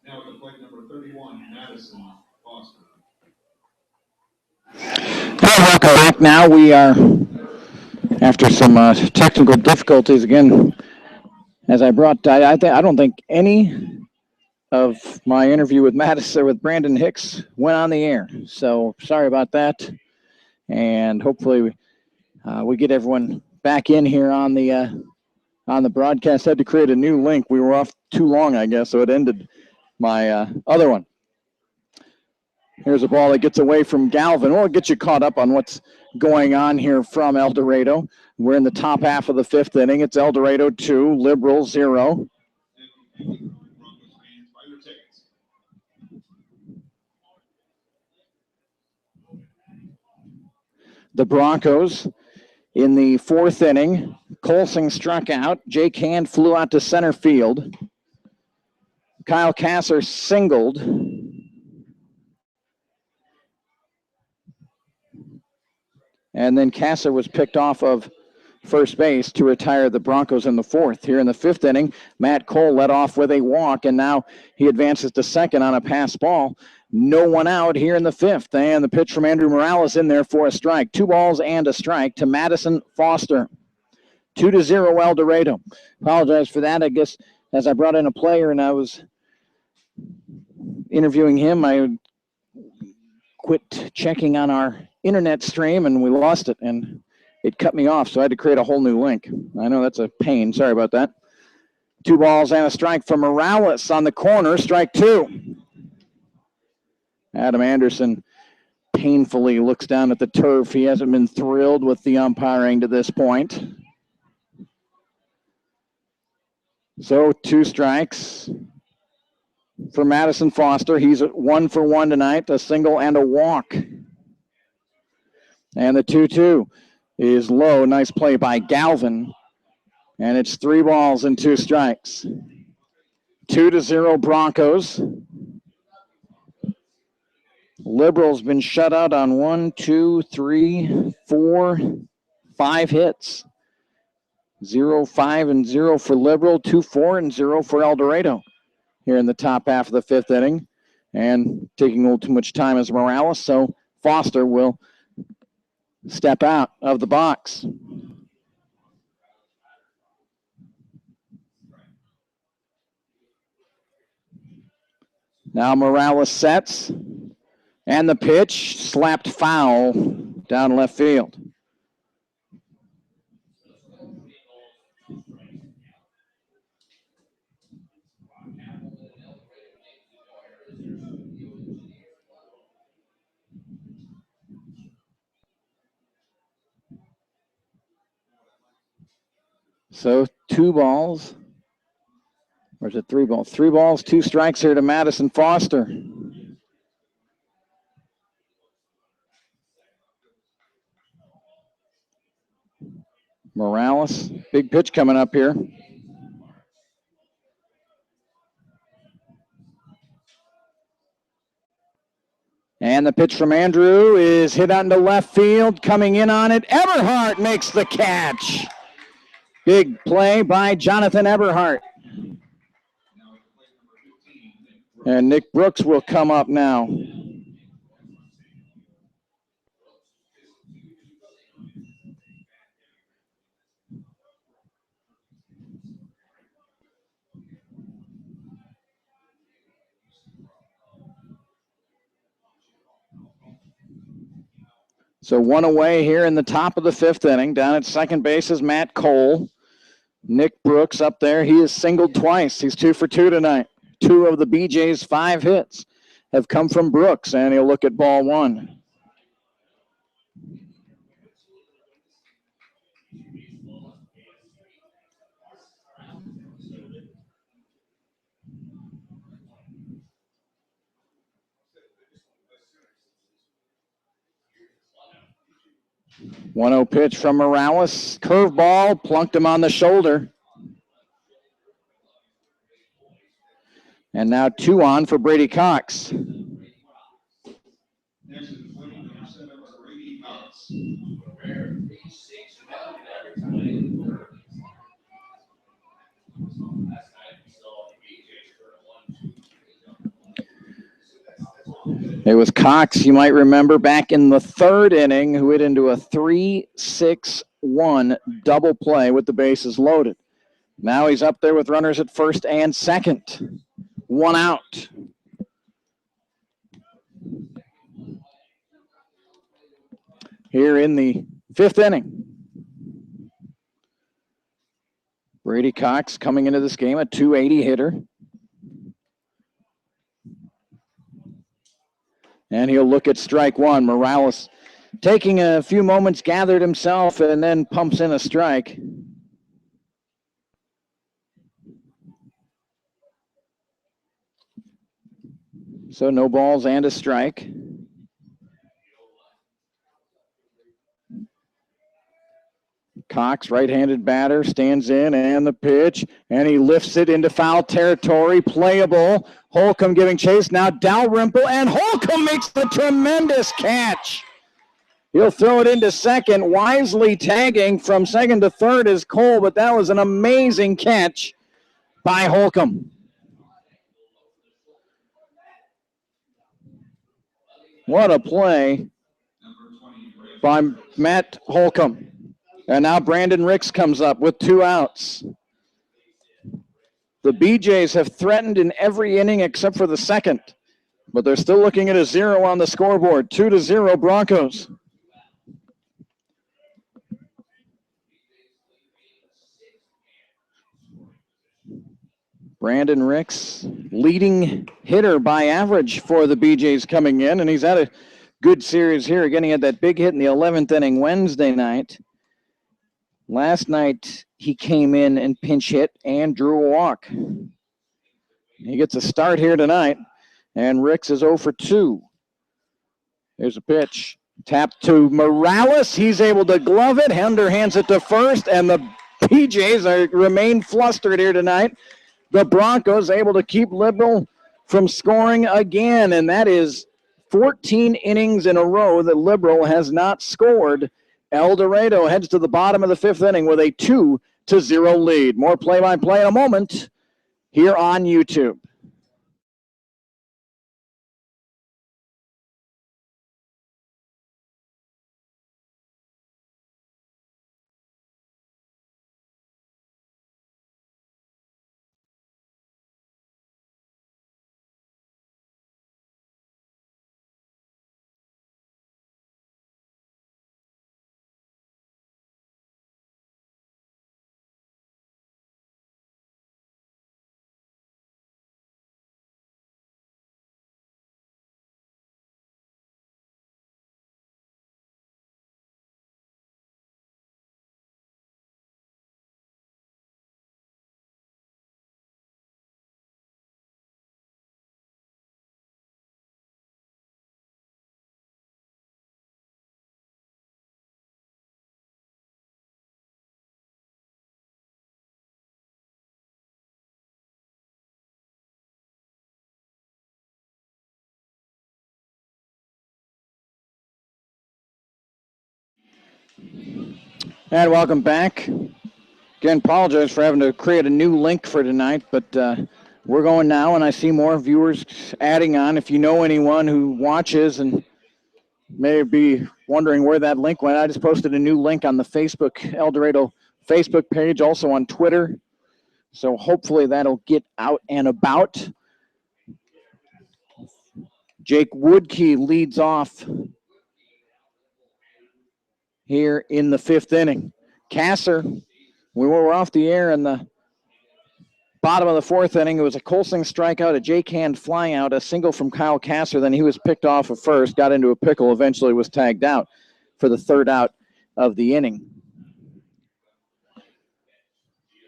Now at the plate number 31, Madison Foster. Hi, welcome back. Now we are, after some technical difficulties again, as I brought, I don't think any of my interview with Madison, with Brandon Hicks, went on the air. So sorry about that. And hopefully we get everyone back in here on the broadcast. I had to create a new link. We were off too long, I guess, so it ended my other one. Here's a ball that gets away from Galvin. Well, it gets you caught up on what's going on here from El Dorado. We're in the top half of the fifth inning. It's El Dorado 2, Liberal 0. The Broncos in the fourth inning. Colsing struck out. Jake Hand flew out to center field. Kyle Kasser singled. And then Kasser was picked off of first base to retire the Broncos in the fourth. Here in the fifth inning, Matt Cole led off with a walk, and now he advances to second on a pass ball. No one out here in the fifth, and the pitch from Andrew Morales in there for a strike. 2 balls and a strike to Madison Foster. 2-0 El Dorado. Apologize for that. I guess as I brought in a player and I was interviewing him, I quit checking on our internet stream and we lost it, and it cut me off, so I had to create a whole new link. I know that's a pain. Sorry about that. 2 balls and a strike for Morales on the corner. Strike 2. Adam Anderson painfully looks down at the turf. He hasn't been thrilled with the umpiring to this point. So 2 strikes for Madison Foster. He's 1 for 1 tonight, a single and a walk. And the 2-2 is low. Nice play by Galvin. And it's 3 balls and 2 strikes. 2-0 Broncos. Liberal's been shut out on 1, 2, 3, 4, 5 hits. 0, 5, and 0 for Liberal. 2, 4, and 0 for El Dorado here in the top half of the fifth inning. And taking a little too much time as Morales, so Foster will step out of the box. Now Morales sets, and the pitch slapped foul down left field. So 2 balls, or is it 3 balls? 3 balls, 2 strikes here to Madison Foster. Morales, big pitch coming up here. And And the pitch from Andrew is hit out into left field. Coming in on it, Eberhardt makes the catch. Big play by Jonathan Eberhardt. And Nick Brooks will come up now. So one away here in the top of the fifth inning. Down at second base is Matt Cole. Nick Brooks up there. He has singled twice. He's 2 for 2 tonight. 2 of the BJ's 5 hits have come from Brooks, and he'll look at ball one. One 0 pitch from Morales. Curveball, plunked him on the shoulder. And now 2 on for Brady Cox. It was Cox, you might remember, back in the third inning, who hit into a 3-6-1 double play with the bases loaded. Now he's up there with runners at first and second. 1 out. Here in the fifth inning. Brady Cox coming into this game, a .280 hitter. And he'll look at strike one. Morales taking a few moments, gathered himself, and then pumps in a strike. So no balls and a strike. Cox, right-handed batter, stands in, and the pitch, and he lifts it into foul territory, playable. Holcomb giving chase, now Dalrymple, and Holcomb makes the tremendous catch. He'll throw it into second, wisely tagging from second to third is Cole, but that was an amazing catch by Holcomb. What a play by Matt Holcomb. And now Brandon Ricks comes up with 2 outs. The BJs have threatened in every inning except for the second, but they're still looking at a 0 on the scoreboard. 2-0 Broncos. Brandon Ricks, leading hitter by average for the BJs coming in, and he's had a good series here. Again, he had that big hit in the 11th inning Wednesday night. Last night, he came in and pinch hit and drew a walk. He gets a start here tonight, and Ricks is 0 for 2. There's a pitch. Tap to Morales. He's able to glove it. Underhands it to first, and the PJs remain flustered here tonight. The Broncos able to keep Liberal from scoring again, and that is 14 innings in a row that Liberal has not scored. El Dorado heads to the bottom of the fifth inning with a 2-0 lead. More play-by-play in a moment here on YouTube. And welcome back. Again, apologize for having to create a new link for tonight, but we're going now, and I see more viewers adding on. If you know anyone who watches and may be wondering where that link went, I just posted a new link on the Facebook, El Dorado Facebook page, also on Twitter. So hopefully that'll get out and about. Jake Woodkey leads off here in the fifth inning. Kasser, we were off the air in the bottom of the fourth inning. It was a Colsing strikeout, a Jake Hand fly out, a single from Kyle Kasser. Then he was picked off at first, got into a pickle, eventually was tagged out for the third out of the inning.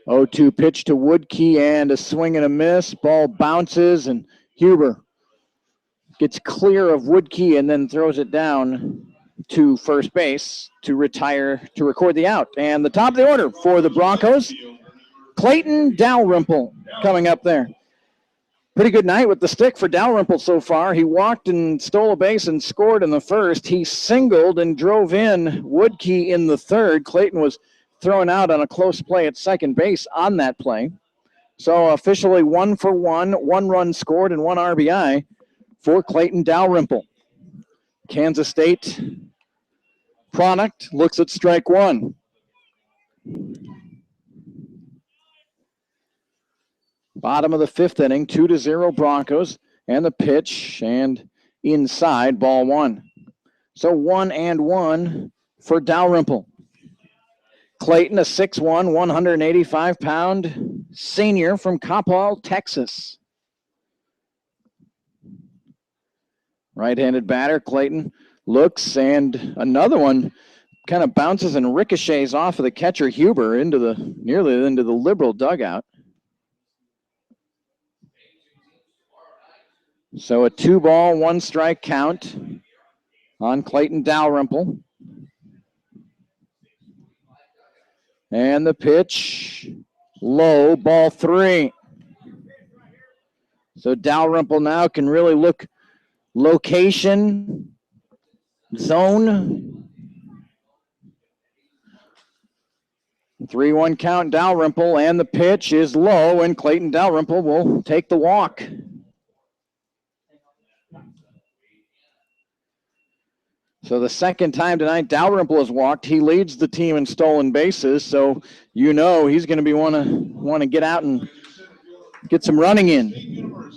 0-2 pitch to Woodkey and a swing and a miss. Ball bounces and Huber gets clear of Woodkey and then throws it down to first base to retire, to record the out. And the top of the order for the Broncos, Clayton Dalrymple coming up there. Pretty good night with the stick for Dalrymple so far. He walked and stole a base and scored in the first. He singled and drove in Woodkey in the third. Clayton was thrown out on a close play at second base on that play. So officially 1 for 1, 1 run scored and 1 RBI for Clayton Dalrymple. Kansas State product looks at strike one. Bottom of the fifth inning, 2-0 Broncos, and the pitch and inside, ball one. So 1-1 for Dalrymple. Clayton, a 6'1", 185-pound senior from Coppell, Texas. Right-handed batter, Clayton looks, and another one kind of bounces and ricochets off of the catcher Huber into the nearly into the Liberal dugout. So a 2-ball, 1-strike count on Clayton Dalrymple. And the pitch, low, ball 3. So Dalrymple now can really look location, zone. 3-1 count, Dalrymple, and the pitch is low, and Clayton Dalrymple will take the walk. So the second time tonight, Dalrymple has walked. He leads the team in stolen bases, so you know he's going to be want to get out and get some running in.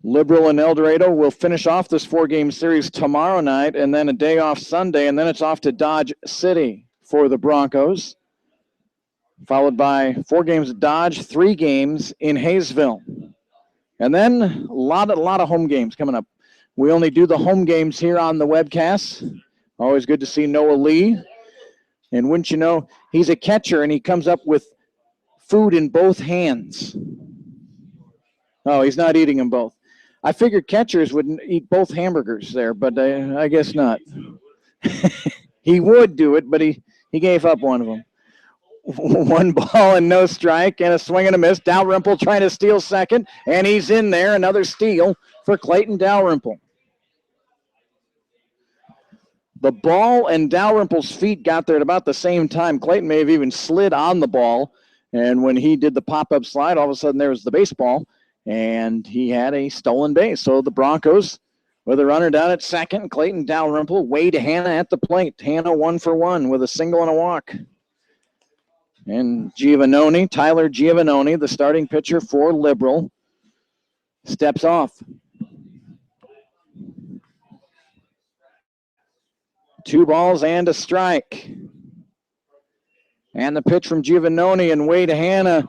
Liberal and El Dorado will finish off this 4-game series tomorrow night, and then a day off Sunday, and then it's off to Dodge City for the Broncos, followed by 4 games at Dodge, 3 games in Hayesville. And then a lot of home games coming up. We only do the home games here on the webcast. Always good to see Noah Lee. And wouldn't you know, he's a catcher, and he comes up with food in both hands. Oh, he's not eating them both. I figured catchers would eat both hamburgers there, but I guess not. He would do it, but he gave up one of them. 1 ball and no strike, and a swing and a miss. Dalrymple trying to steal second, and he's in there. Another steal for Clayton Dalrymple. The ball and Dalrymple's feet got there at about the same time. Clayton may have even slid on the ball, and when he did the pop-up slide, all of a sudden there was the baseball, and he had a stolen base. So the Broncos with a runner down at second, Clayton Dalrymple, Wade Hanna at the plate. Hanna 1 for 1 with a single and a walk. And Giovannone, Tyler Giovannone, the starting pitcher for Liberal, steps off. 2 balls and a strike. And the pitch from Giovannone, and Wade Hanna,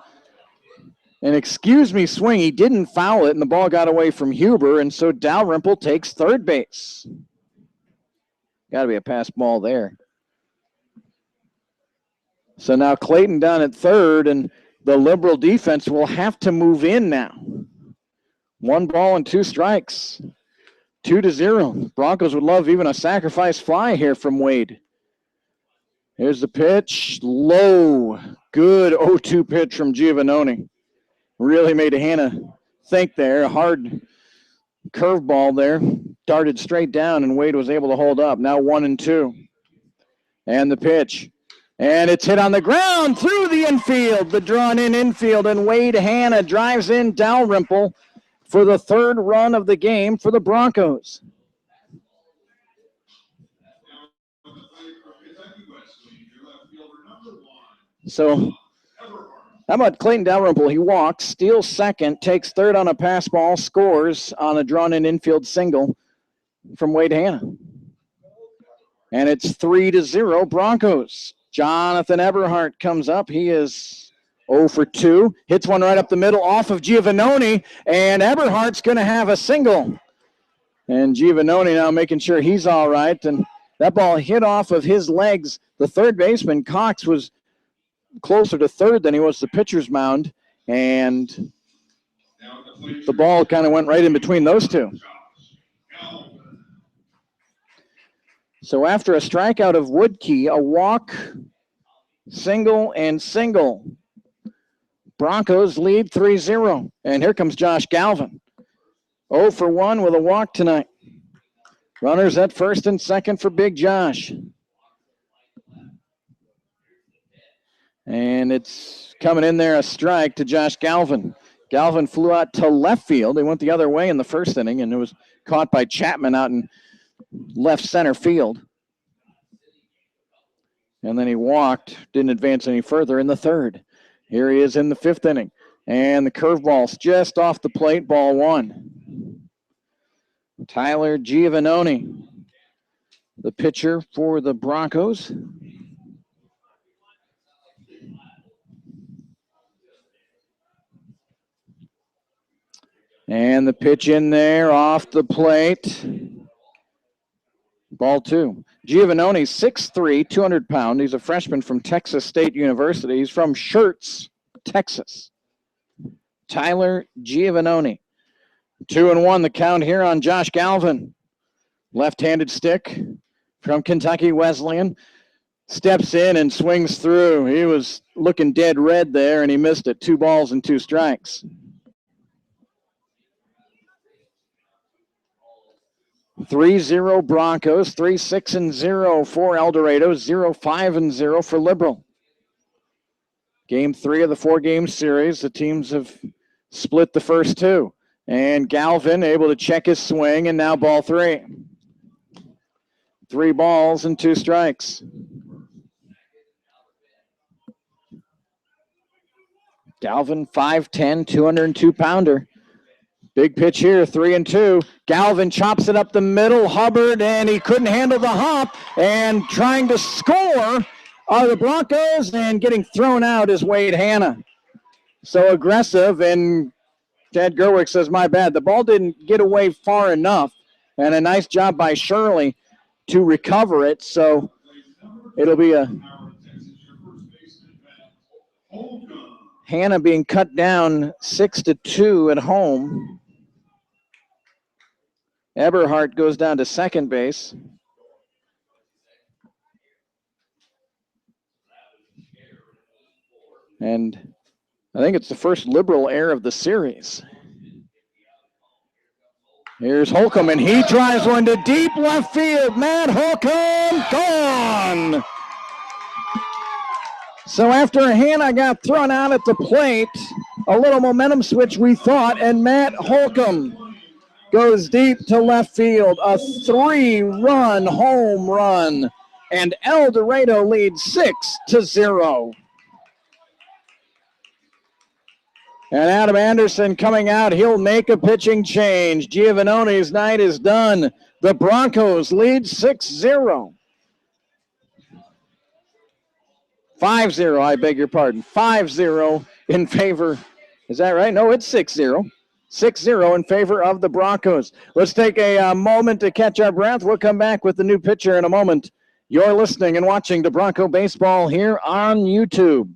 an excuse me swing. He didn't foul it, and the ball got away from Huber, and so Dalrymple takes third base. Got to be a pass ball there. So now Clayton down at third, and the Liberal defense will have to move in now. 1 ball and 2 strikes. 2-0. Broncos would love even a sacrifice fly here from Wade. Here's the pitch. Low. Good 0-2 pitch from Giovannone. Really made Hanna think there. Hard Curveball there, darted straight down, and Wade was able to hold up. Now 1-2. And the pitch. And it's hit on the ground through the infield, the drawn-in infield, and Wade Hanna drives in Dalrymple for the third run of the game for the Broncos. So, how about Clayton Dalrymple? He walks, steals second, takes third on a pass ball, scores on a drawn-in infield single from Wade Hanna. And it's 3-0 Broncos. Jonathan Eberhardt comes up. He is 0 for 2. Hits one right up the middle off of Giovannone, and Eberhardt's going to have a single. And Giovannone now making sure he's all right. And that ball hit off of his legs. The third baseman, Cox, was closer to third than he was to pitcher's mound. And the ball kind of went right in between those two. So after a strikeout of Woodkey, a walk, single, and single, Broncos lead 3-0. And here comes Josh Galvin. 0 for 1 with a walk tonight. Runners at first and second for Big Josh. And it's coming in there, a strike to Josh Galvin. Galvin flew out to left field. He went the other way in the first inning, and it was caught by Chapman out in left center field. And then he walked, didn't advance any further in the third. Here he is in the fifth inning. And the curveball's just off the plate, ball one. Tyler Giovannone, the pitcher for the Broncos. And the pitch in there off the plate. Ball two. Giovannone, 6'3", 200 pounds. He's a freshman from Texas State University. He's from Schertz, Texas. Tyler Giovannone. 2-1 the count here on Josh Galvin. Left-handed stick from Kentucky Wesleyan. Steps in and swings through. He was looking dead red there, and he missed it. 2 balls and 2 strikes. 3-0 Broncos, 3-6-0 for El Dorado, 0-5-0 for Liberal. Game 3 of the 4-game series. The teams have split the first 2. And Galvin able to check his swing, and now ball 3. 3 balls and 2 strikes. Galvin, 5'10", 202-pounder. Big pitch here, 3-2. Galvin chops it up the middle. Hubbard, and he couldn't handle the hop. And trying to score are the Broncos, and getting thrown out is Wade Hanna. So aggressive, and Chad Gerwick says, my bad. The ball didn't get away far enough, and a nice job by Shirley to recover it. So it'll be a Hanna being cut down 6-2 at home. Eberhardt goes down to second base. And I think it's the first Liberal error of the series. Here's Holcomb, and he drives one to deep left field. Matt Holcomb, gone. So after Hanna got thrown out at the plate, a little momentum switch we thought, and Matt Holcomb goes deep to left field. A 3-run home run, and El Dorado leads 6-0. And Adam Anderson coming out. He'll make a pitching change. Giovannone's night is done. The Broncos lead 6-0. 5-0, I beg your pardon. 5-0 in favor. Is that right? No, it's 6-0. 6-0 in favor of the Broncos. Let's take a moment to catch our breath. We'll come back with the new pitcher in a moment. You're listening and watching to Bronco Baseball here on YouTube.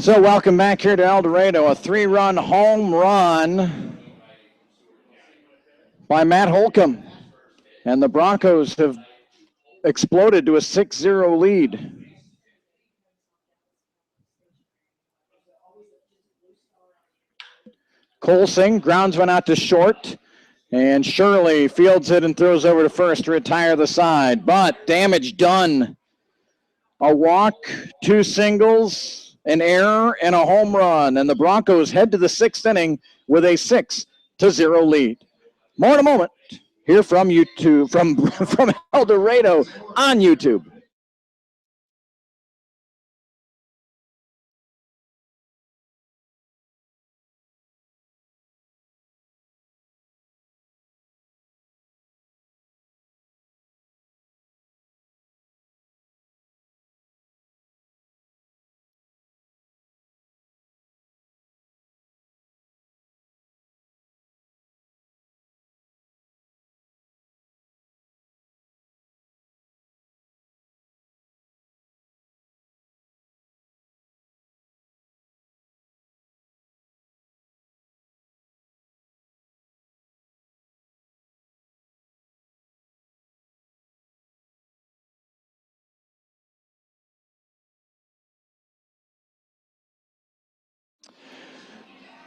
So welcome back here to El Dorado. A 3-run home run by Matt Holcomb. And the Broncos have exploded to a 6-0 lead. Colsing grounds one out to short. And Shirley fields it and throws over to first to retire the side. But damage done. A walk, 2 singles, an error, and a home run. And the Broncos head to the 6th inning with a 6-0 lead. More in a moment. Here from YouTube, from El Dorado on YouTube.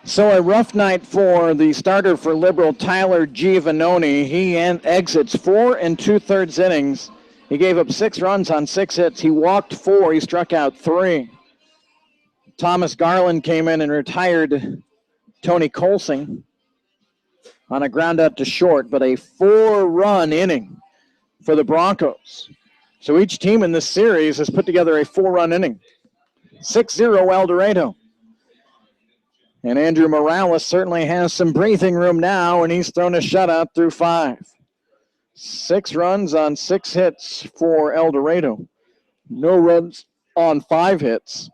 So a rough night for the starter for Liberal, Tyler Giovannoni. He exits 4 2/3 innings. He gave up 6 runs on 6 hits. He walked 4. He struck out 3. Thomas Garland came in and retired Tony Colsing on a ground out to short, but a 4-run inning for the Broncos. So each team in this series has put together a 4-run inning. 6-0 El Dorado. And Andrew Morales certainly has some breathing room now, and he's thrown a shutout through 5. 6 runs on 6 hits for El Dorado. No runs on 5 hits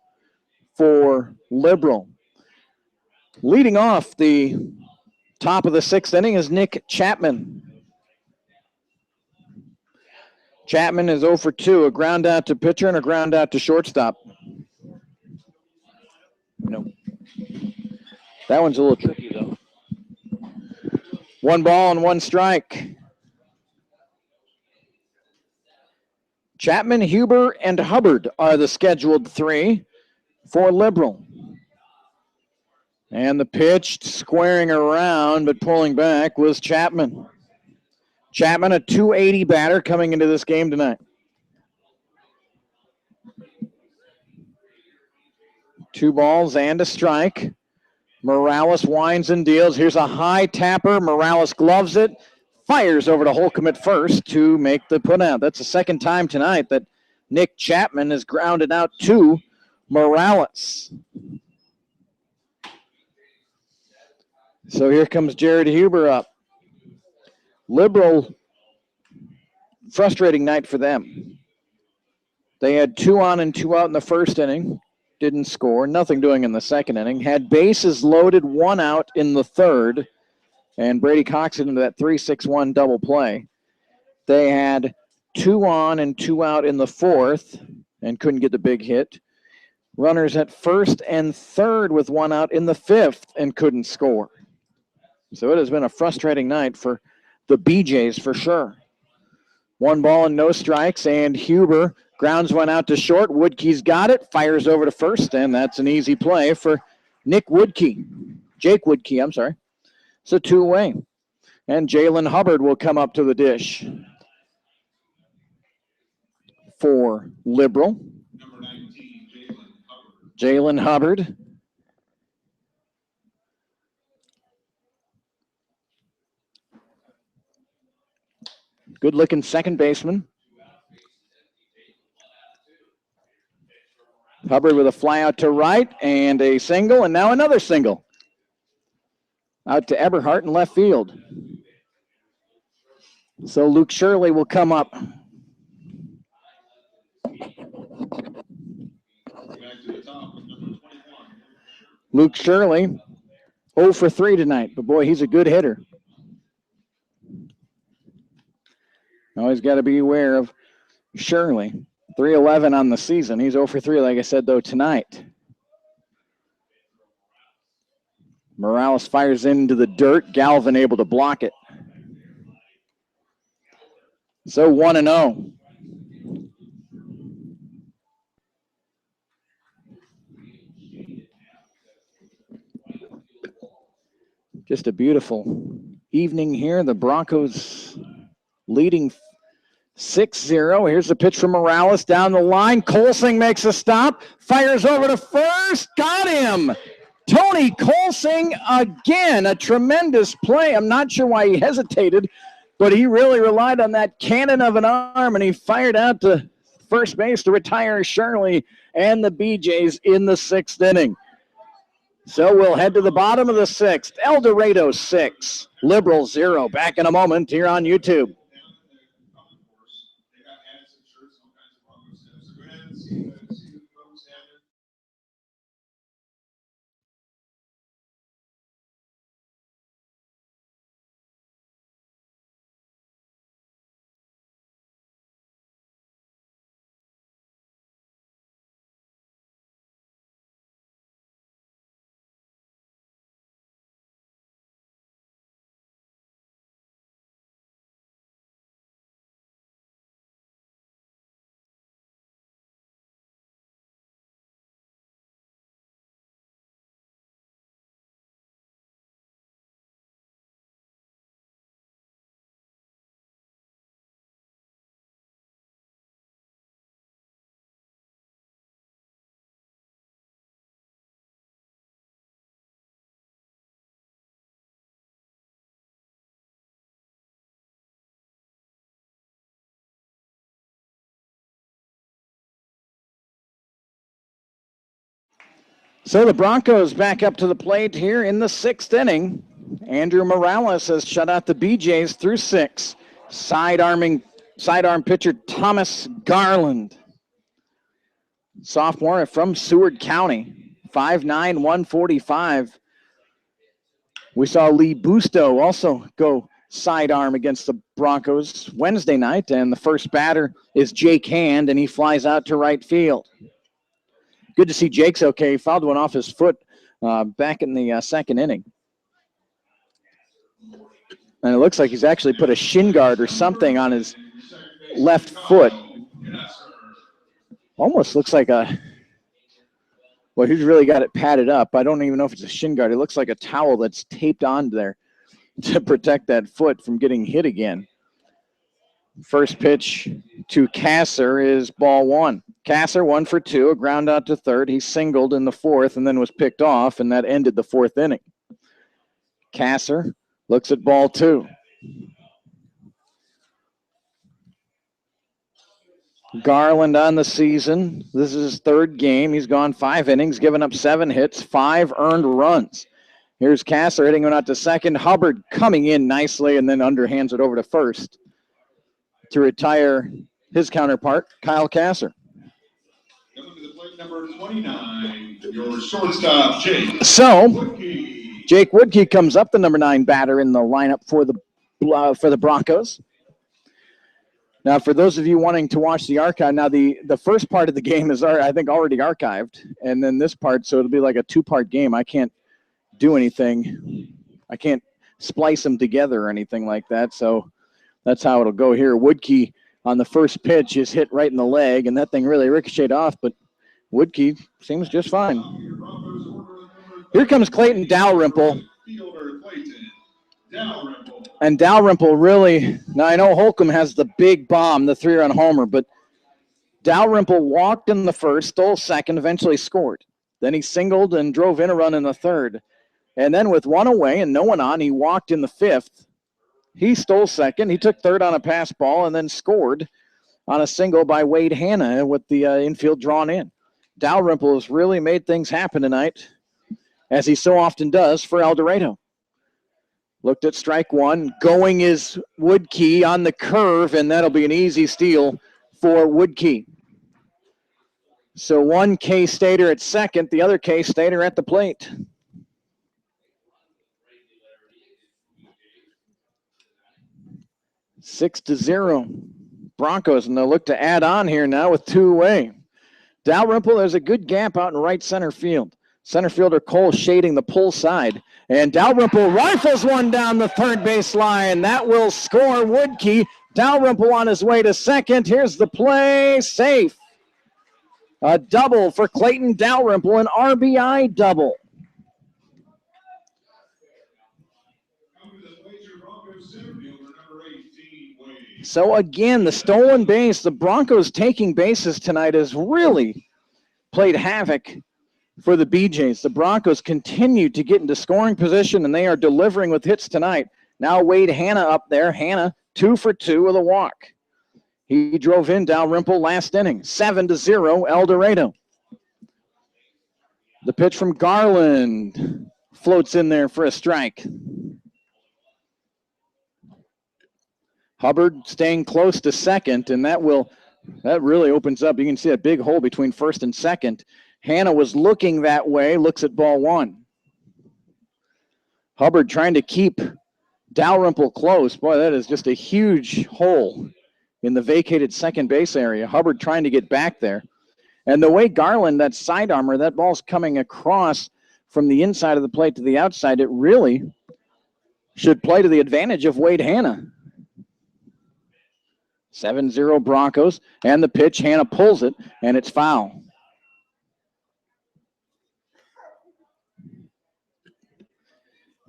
for Liberal. Leading off the top of the 6th inning is Nick Chapman. Chapman is 0 for 2, a ground out to pitcher and a ground out to shortstop. Nope. That one's a little tricky, though. 1 ball and 1 strike. Chapman, Huber, and Hubbard are the scheduled 3 for Liberal. And the pitch squaring around but pulling back was Chapman. Chapman, a .280 batter coming into this game tonight. 2 balls and a strike. Morales winds and deals. Here's a high tapper. Morales gloves it. Fires over to Holcomb at first to make the putout. That's the second time tonight that Nick Chapman has grounded out to Morales. So here comes Jared Huber up. Liberal, frustrating night for them. They had 2 on and 2 out in the first inning. Didn't score. Nothing doing in the second inning. Had bases loaded, 1 out in the third. And Brady Cox into that 3-6-1 double play. They had 2 on and 2 out in the fourth and couldn't get the big hit. Runners at first and third with 1 out in the fifth and couldn't score. So it has been a frustrating night for the BJs for sure. 1 ball and no strikes, and Huber grounds 1 out to short. Woodkey's got it, fires over to first, and that's an easy play for Jake Woodkey, I'm sorry. So 2 away. And Jalen Hubbard will come up to the dish for Liberal. Number 19, Jalen Hubbard. Good-looking second baseman. Hubbard with a fly out to right and a single, and now another single. Out to Eberhardt in left field. So Luke Shirley will come up. Back to the top with number 21. Luke Shirley, 0 for 3 tonight, but boy, he's a good hitter. Always got to be aware of Shirley. 311 on the season. He's 0 for 3, like I said, though, tonight. Morales fires into the dirt. Galvin able to block it. So 1-0. Just a beautiful evening here. The Broncos leading 6-0. Here's the pitch from Morales down the line. Colsing makes a stop. Fires over to first. Got him. Tony Colsing again. A tremendous play. I'm not sure why he hesitated, but he really relied on that cannon of an arm, and he fired out to first base to retire Shirley and the BJs in the 6th inning. So we'll head to the bottom of the 6th. El Dorado 6, Liberal 0. Back in a moment here on YouTube. So the Broncos back up to the plate here in the 6th inning. Andrew Morales has shut out the BJs through 6. Sidearm pitcher Thomas Garland, sophomore from Seward County, 5'9", 145. We saw Lee Busto also go sidearm against the Broncos Wednesday night, and the first batter is Jake Hand, and he flies out to right field. Good to see Jake's okay. He fouled one off his foot back in the 2nd inning. And it looks like he's actually put a shin guard or something on his left foot. Almost looks like well, he's really got it padded up. I don't even know if it's a shin guard. It looks like a towel that's taped on there to protect that foot from getting hit again. First pitch to Kasser is ball 1. Kasser 1 for 2, a ground out to third. He singled in the 4th and then was picked off, and that ended the 4th inning. Kasser looks at ball 2. Garland on the season. This is his 3rd game. He's gone 5 innings, given up 7 hits, 5 earned runs. Here's Kasser hitting one out to second. Hubbard coming in nicely and then underhands it over to first to retire his counterpart, Kyle Kasser. Coming to the plate, number 29, your shortstop, Jake. So, Woodkey. Jake Woodkey comes up, the number 9 batter in the lineup for the Broncos. Now, for those of you wanting to watch the archive, now the first part of the game is, I think, already archived, and then this part, so it'll be like a 2-part game. I can't do anything. I can't splice them together or anything like that, so that's how it'll go here. Woodkey on the first pitch is hit right in the leg, and that thing really ricocheted off, but Woodkey seems just fine. Here comes Clayton Dalrymple. And Dalrymple really, now I know Holcomb has the big bomb, the 3-run homer, but Dalrymple walked in the first, stole second, eventually scored. Then he singled and drove in a run in the 3rd. And then with 1 away and no one on, he walked in the 5th. He stole second. He took 3rd on a pass ball and then scored on a single by Wade Hanna with the infield drawn in. Dalrymple has really made things happen tonight, as he so often does for El Dorado. Looked at strike 1. Going is Woodkey on the curve, and that'll be an easy steal for Woodkey. So one K-Stater at second, the other K-Stater at the plate. Six to 0. Broncos, and they'll look to add on here now with 2 away. Dalrymple, there's a good gap out in right center field. Center fielder Cole shading the pull side. And Dalrymple rifles one down the third base line. That will score Woodkey. Dalrymple on his way to second. Here's the play. Safe. A double for Clayton Dalrymple, an RBI double. So again, the stolen base, the Broncos taking bases tonight has really played havoc for the BJs. The Broncos continue to get into scoring position, and they are delivering with hits tonight. Now Wade Hanna up there. Hanna 2 for 2 with a walk. He drove in Dalrymple last inning. 7-0 El Dorado. The pitch from Garland floats in there for a strike. Hubbard staying close to second, and that really opens up. You can see a big hole between first and second. Hanna was looking that way, looks at ball one. Hubbard trying to keep Dalrymple close. Boy, that is just a huge hole in the vacated second base area. Hubbard trying to get back there. And the way Garland, that side armor, that ball's coming across from the inside of the plate to the outside, it really should play to the advantage of Wade Hanna. 7-0 Broncos, and the pitch, Hanna pulls it, and it's foul.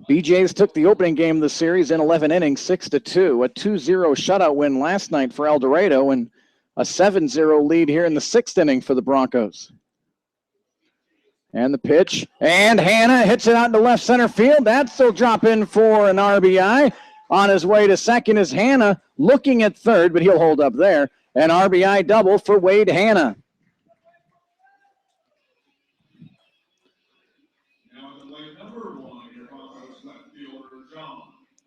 BJs took the opening game of the series in 11 innings, 6-2. A 2-0 shutout win last night for El Dorado, and a 7-0 lead here in the sixth inning for the Broncos. And the pitch, and Hanna hits it out into left center field. That'll drop in for an RBI. On his way to second is Hanna, looking at third, but he'll hold up there. An RBI double for Wade Hanna.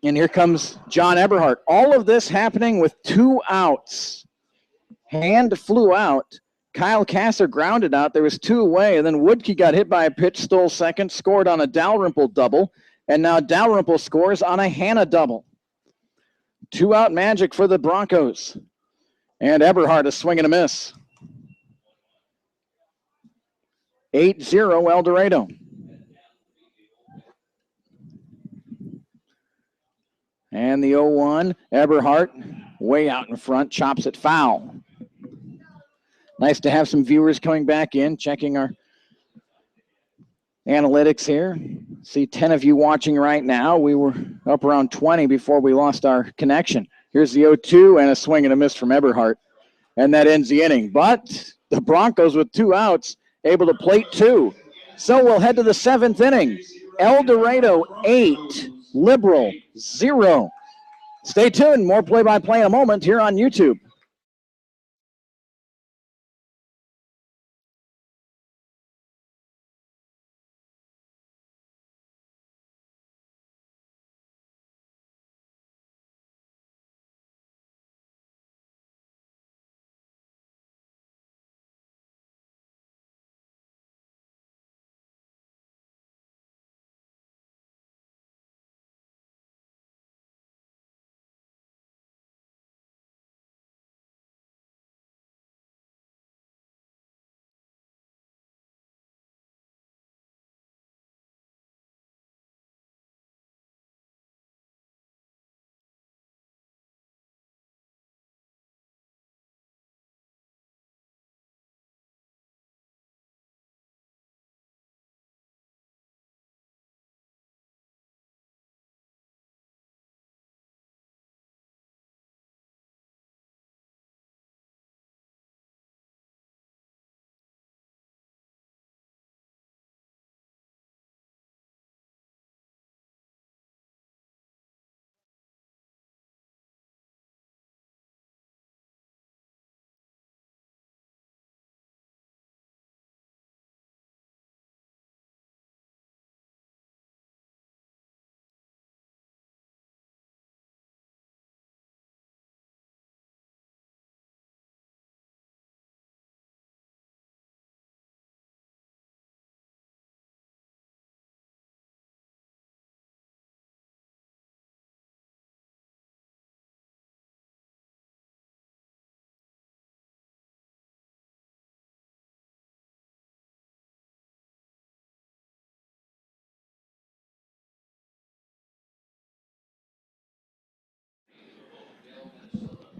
And here comes John Eberhardt. All of this happening with 2 outs. Hand flew out. Kyle Kasser grounded out. There was 2 away, and then Woodkey got hit by a pitch, stole second, scored on a Dalrymple double, and now Dalrymple scores on a Hanna double. 2-out magic for the Broncos. And Eberhardt is swinging a miss. 8-0 El Dorado. And the 0-1, Eberhardt way out in front, chops it foul. Nice to have some viewers coming back in, checking our analytics here. See 10 of you watching right now. We were up around 20 before we lost our connection. Here's the 0-2 and a swing and a miss from Eberhardt. And that ends the inning. But the Broncos with 2 outs, able to plate 2. So we'll head to the 7th inning. El Dorado 8, Liberal 0. Stay tuned. More play-by-play in a moment here on YouTube.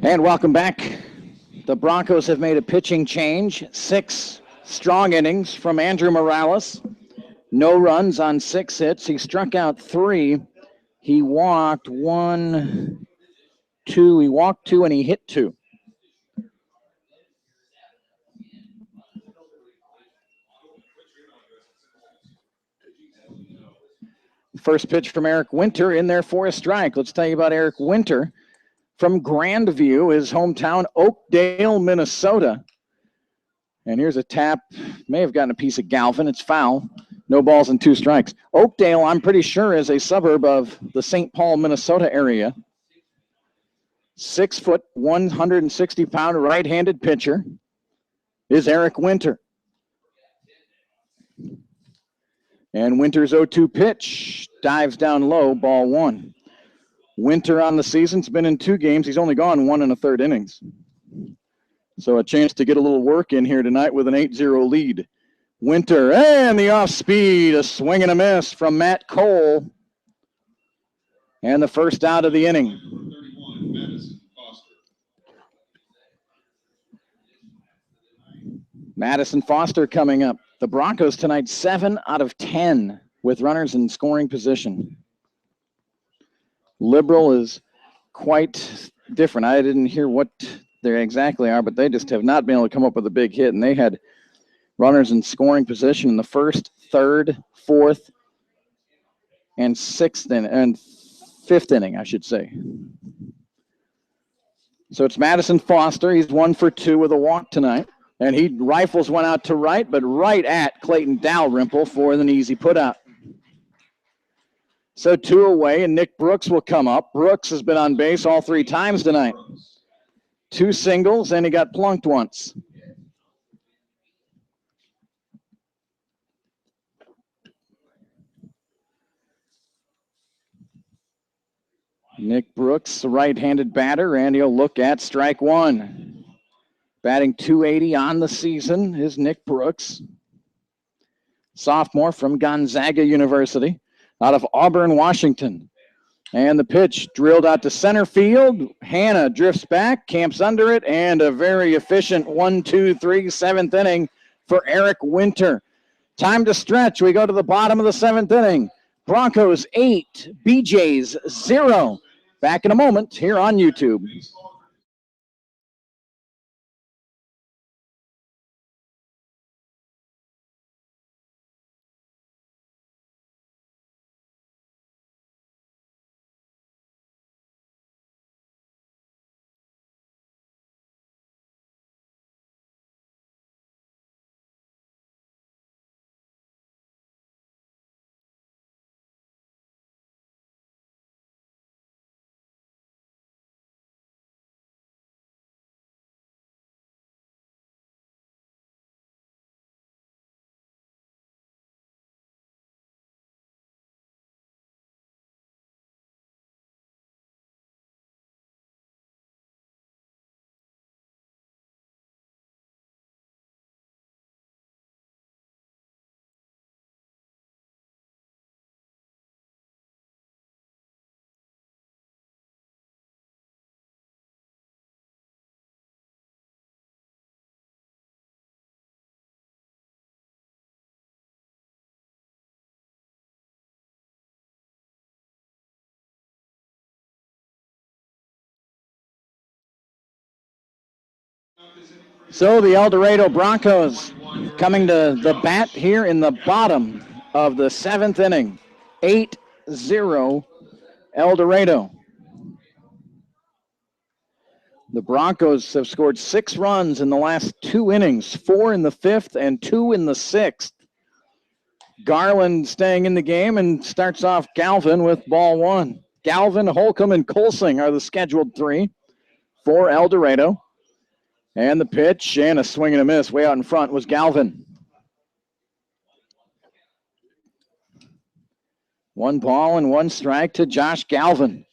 And welcome back. The Broncos have made a pitching change. 6 strong innings from Andrew Morales. No runs on 6 hits. He struck out 3. He walked 1, 2. He walked 2 and he hit 2. First pitch from Eric Winter in there for a strike. Let's tell you about Eric Winter from Grandview, his hometown, Oakdale, Minnesota. And here's a tap. May have gotten a piece of Galvin. It's foul. No balls and 2 strikes. Oakdale, I'm pretty sure, is a suburb of the St. Paul, Minnesota area. 6 foot, 160-pound right-handed pitcher is Eric Winter. And Winter's 0-2 pitch dives down low, ball 1. Winter on the season's been in 2 games. He's only gone 1 1/3 innings. So a chance to get a little work in here tonight with an 8-0 lead. Winter, and the off speed, a swing and a miss from Matt Cole. And the first out of the inning. Madison Foster coming up. The Broncos tonight 7 out of 10 with runners in scoring position. Liberal is quite different. I didn't hear what they exactly are, but they just have not been able to come up with a big hit. And they had runners in scoring position in the 1st, 3rd, 4th, and 6th and 5th inning, I should say. So it's Madison Foster. He's 1 for 2 with a walk tonight. And he rifles one out to right, but right at Clayton Dalrymple for an easy putout. So 2 away, and Nick Brooks will come up. Brooks has been on base all 3 times tonight. 2 singles, and he got plunked once. Nick Brooks, a right-handed batter, and he'll look at strike 1. Batting .280 on the season is Nick Brooks. Sophomore from Gonzaga University out of Auburn, Washington. And the pitch drilled out to center field. Hanna drifts back, camps under it, and a very efficient 1, 2, 3, 7th inning for Eric Winter. Time to stretch. We go to the bottom of the 7th inning. Broncos 8, BJ's 0. Back in a moment here on YouTube. So the El Dorado Broncos coming to the bat here in the bottom of the 7th inning. 8-0 El Dorado. The Broncos have scored 6 runs in the last 2 innings, 4 in the 5th and 2 in the 6th. Garland staying in the game and starts off Galvin with ball 1. Galvin, Holcomb, and Colsing are the scheduled 3 for El Dorado. And the pitch and a swing and a miss way out in front was Galvin. 1 ball and 1 strike to Josh Galvin.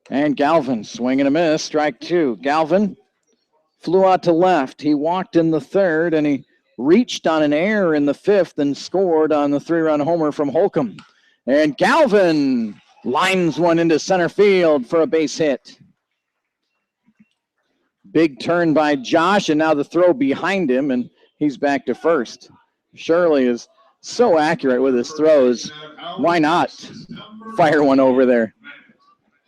And Galvin, swing and a miss, strike 2. Galvin flew out to left. He walked in the 3rd, and he reached on an error in the 5th and scored on the 3-run homer from Holcomb. And Galvin lines one into center field for a base hit. Big turn by Josh, and now the throw behind him, and he's back to first. Shirley is so accurate with his throws. Why not fire one over there?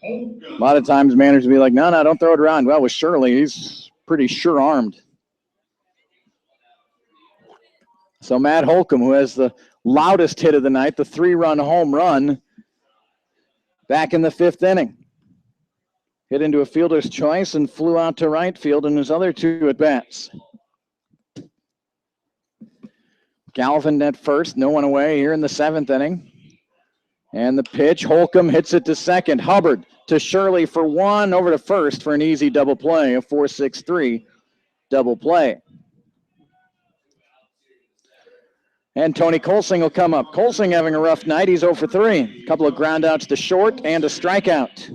A lot of times managers will be like, no, don't throw it around. Well, with Shirley, he's pretty sure-armed. So Matt Holcomb, who has the loudest hit of the night, the 3-run home run, back in the 5th inning. Hit into a fielder's choice and flew out to right field in his other 2 at-bats. Galvin at first, no one away here in the 7th inning. And the pitch, Holcomb hits it to second. Hubbard to Shirley for 1, over to first for an easy double play, a 4-6-3 double play. And Tony Colsing will come up. Colsing having a rough night. He's 0 for 3. A couple of groundouts to short and a strikeout.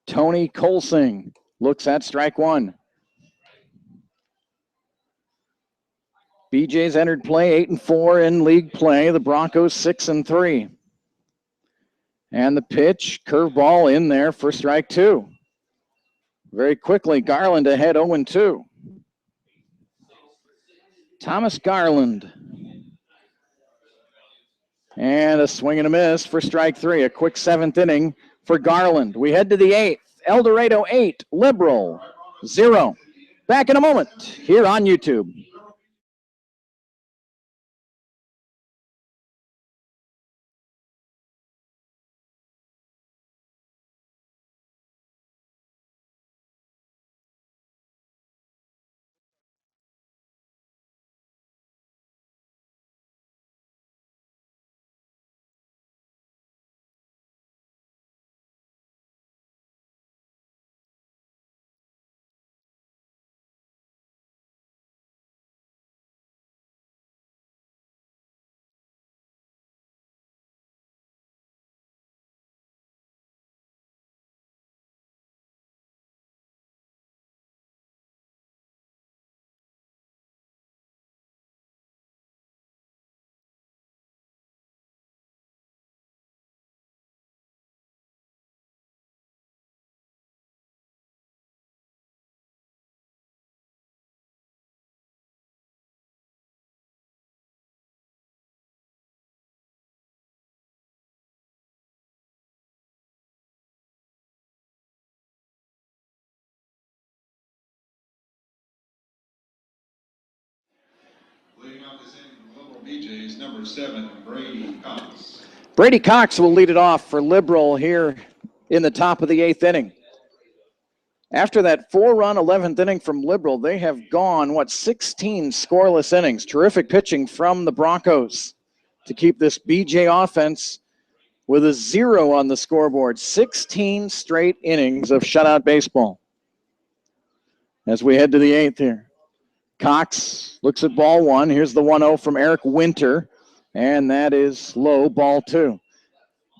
Tony Colsing looks at strike 1. BJ's entered play 8-4 in league play. The Broncos 6-3. And the pitch, curveball in there for strike 2. Very quickly, Garland ahead 0-2. Thomas Garland. And a swing and a miss for strike 3. A quick 7th inning for Garland. We head to the 8th. El Dorado 8, Liberal 0. Back in a moment here on YouTube. Leading off this inning from Liberal BJ's number 7, Brady Cox. Brady Cox will lead it off for Liberal here in the top of the 8th inning. After that 4-run 11th inning from Liberal, they have gone, 16 scoreless innings. Terrific pitching from the Broncos to keep this BJ offense with a 0 on the scoreboard. 16 straight innings of shutout baseball. As we head to the 8th here. Cox looks at ball 1. Here's the 1-0 from Eric Winter, and that is low, ball 2.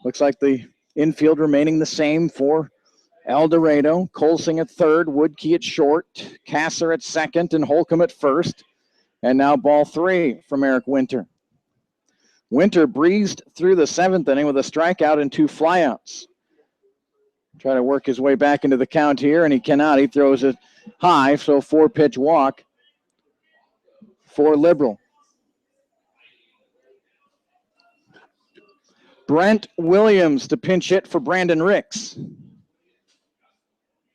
Looks like the infield remaining the same for El Dorado. Colsing at third, Woodkey at short, Kasser at second, and Holcomb at first. And now ball 3 from Eric Winter. Winter breezed through the 7th inning with a strikeout and 2 flyouts. Try to work his way back into the count here, and he cannot. He throws it high, so 4-pitch walk for Liberal. Brent Williams to pinch hit for Brandon Ricks.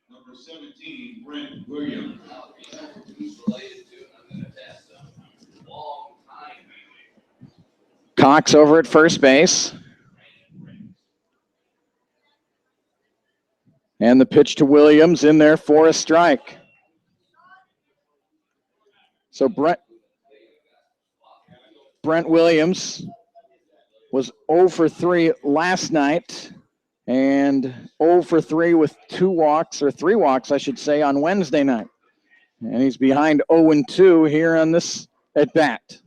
Number 17, Brent Williams. Cox over at first base. And the pitch to Williams in there for a strike. So Brent Williams was 0 for 3 last night and 0 for 3 with 2 walks, or 3 walks, I should say, on Wednesday night. And he's behind 0-2 here on this at-bat.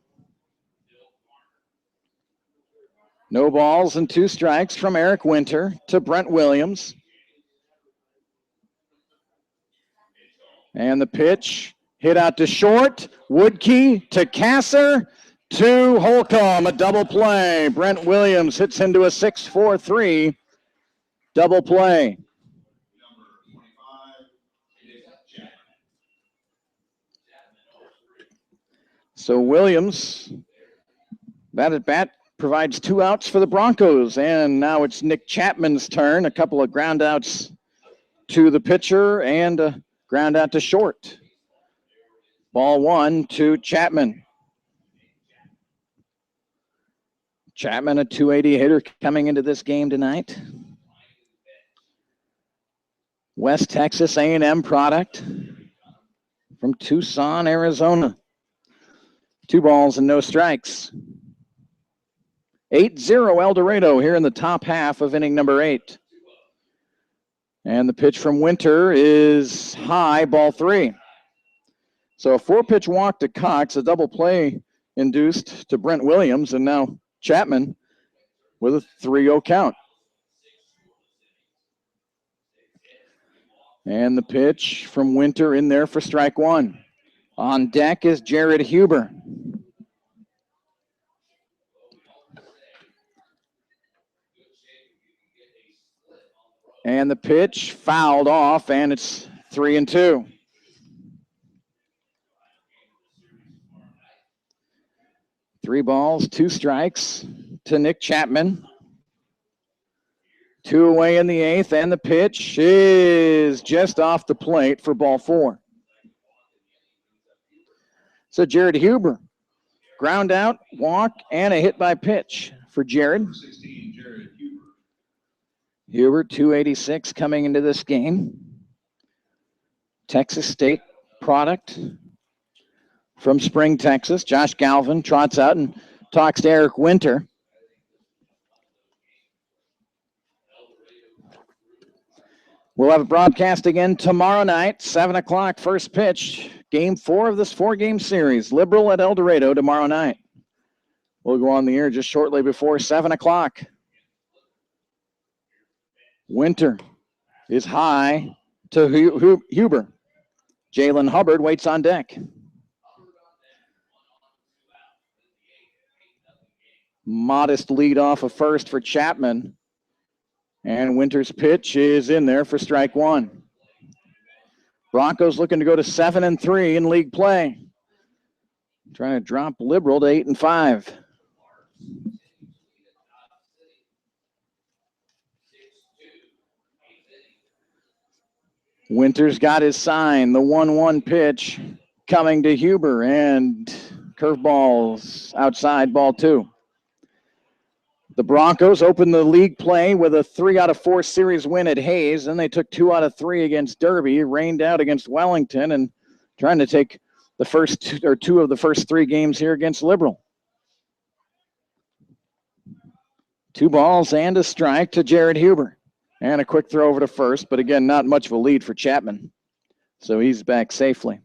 No balls and 2 strikes from Eric Winter to Brent Williams. And the pitch hit out to short. Woodkey to Kasser. to Holcomb, a double play. Brent Williams hits into a 6-4-3 double play. So Williams, bat at bat, provides 2 outs for the Broncos. And now it's Nick Chapman's turn. A couple of ground outs to the pitcher and a ground out to short. Ball 1 to Chapman. Chapman, a 280 hitter coming into this game tonight. West Texas A&M product from Tucson, Arizona. 2 balls and no strikes. 8-0 El Dorado here in the top half of inning number 8. And the pitch from Winter is high, ball 3. So a 4-pitch walk to Cox, a double play induced to Brent Williams, and now Chapman with a 3-0 count. And the pitch from Winter in there for strike 1. On deck is Jared Huber. And the pitch fouled off, and it's 3-2. Three balls, 2 strikes to Nick Chapman. 2 away in the 8th, and the pitch is just off the plate for ball 4. So Jared Huber, ground out, walk, and a hit by pitch for Jared. Huber, 286 coming into this game. Texas State product from Spring, Texas. Josh Galvin trots out and talks to Eric Winter. We'll have a broadcast again tomorrow night, 7 o'clock, first pitch. Game 4 of this 4-game series. Liberal at El Dorado tomorrow night. We'll go on the air just shortly before 7 o'clock. Winter is high to Huber. Jalen Hubbard waits on deck. Modest lead off of first for Chapman. And Winter's pitch is in there for strike 1. Broncos looking to go to 7-3 in league play. Trying to drop Liberal to 8-5. Winter's got his sign, the 1-1 pitch coming to Huber, and curveballs outside, ball 2. The Broncos opened the league play with a 3 out of 4 series win at Hayes. Then they took 2 out of 3 against Derby, rained out against Wellington, and trying to take the first 2 of the first 3 games here against Liberal. 2 balls and a strike to Jared Huber. And a quick throw over to first, but again, not much of a lead for Chapman. So he's back safely.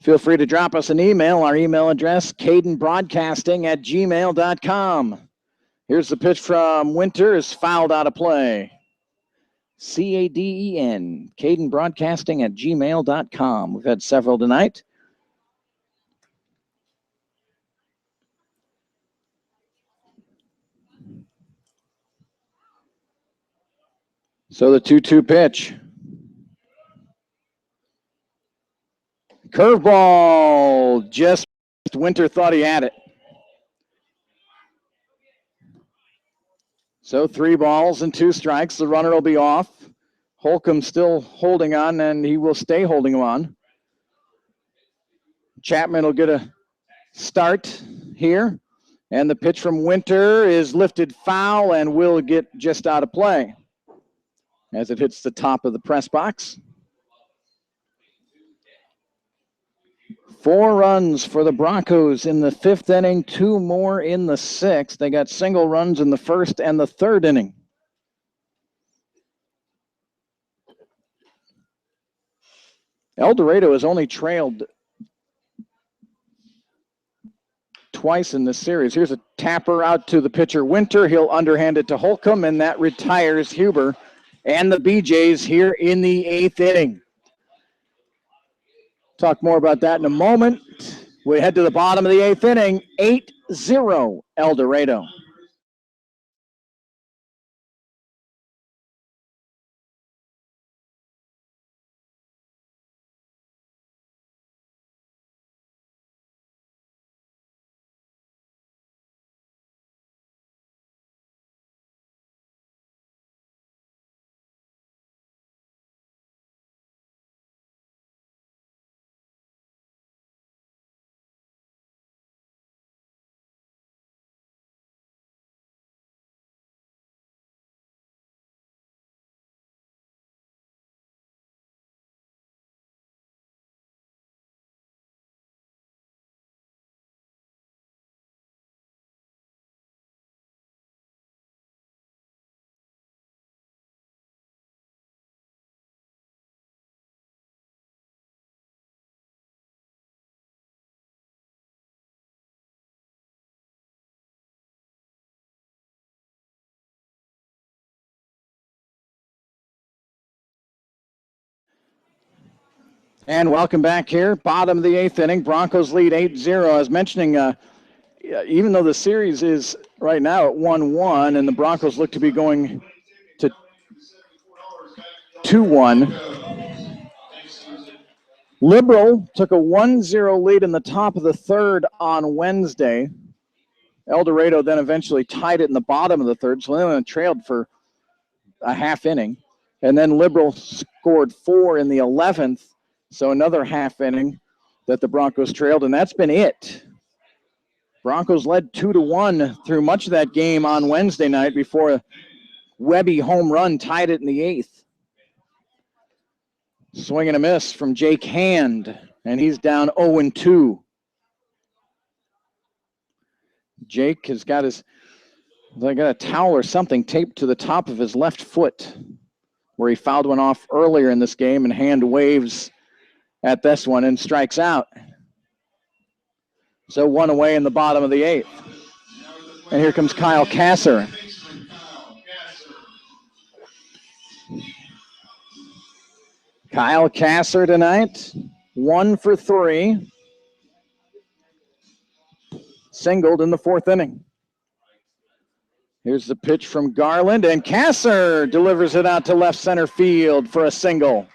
Feel free to drop us an email. Our email address, cadenbroadcasting@gmail.com. Here's the pitch from Winter, is fouled out of play. CADEN, cadenbroadcasting@gmail.com. We've had several tonight. So the 2-2 pitch. Curveball, just Winter thought he had it. So 3 balls and 2 strikes. The runner will be off. Holcomb still holding on, and he will stay holding on. Chapman will get a start here. And the pitch from Winter is lifted foul and will get just out of play as it hits the top of the press box. 4 runs for the Broncos in the 5th inning, 2 more in the 6th. They got single runs in the 1st and the 3rd inning. El Dorado has only trailed twice in this series. Here's a tapper out to the pitcher Winter. He'll underhand it to Holcomb, and that retires Huber and the BJs here in the 8th inning. Talk more about that in a moment. We head to the bottom of the 8th inning, 8-0 El Dorado. And welcome back here. Bottom of the 8th inning. Broncos lead 8-0. I was mentioning, even though the series is right now at 1-1, and the Broncos look to be going to 2-1, Liberal took a 1-0 lead in the top of the 3rd on Wednesday. El Dorado then eventually tied it in the bottom of the 3rd, so they only trailed for a half inning. And then Liberal scored 4 in the 11th. So another half inning that the Broncos trailed, and that's been it. Broncos led 2-1 through much of that game on Wednesday night before a Webby home run tied it in the 8th. Swing and a miss from Jake Hand, and he's down 0-2. Jake has got a towel or something taped to the top of his left foot where he fouled one off earlier in this game, and Hand waves at this one and strikes out. So 1 away in the bottom of the 8th. And here comes Kyle Kasser. Kyle Kasser tonight, 1 for 3. Singled in the 4th inning. Here's the pitch from Garland, and Kasser delivers it out to left center field for a single.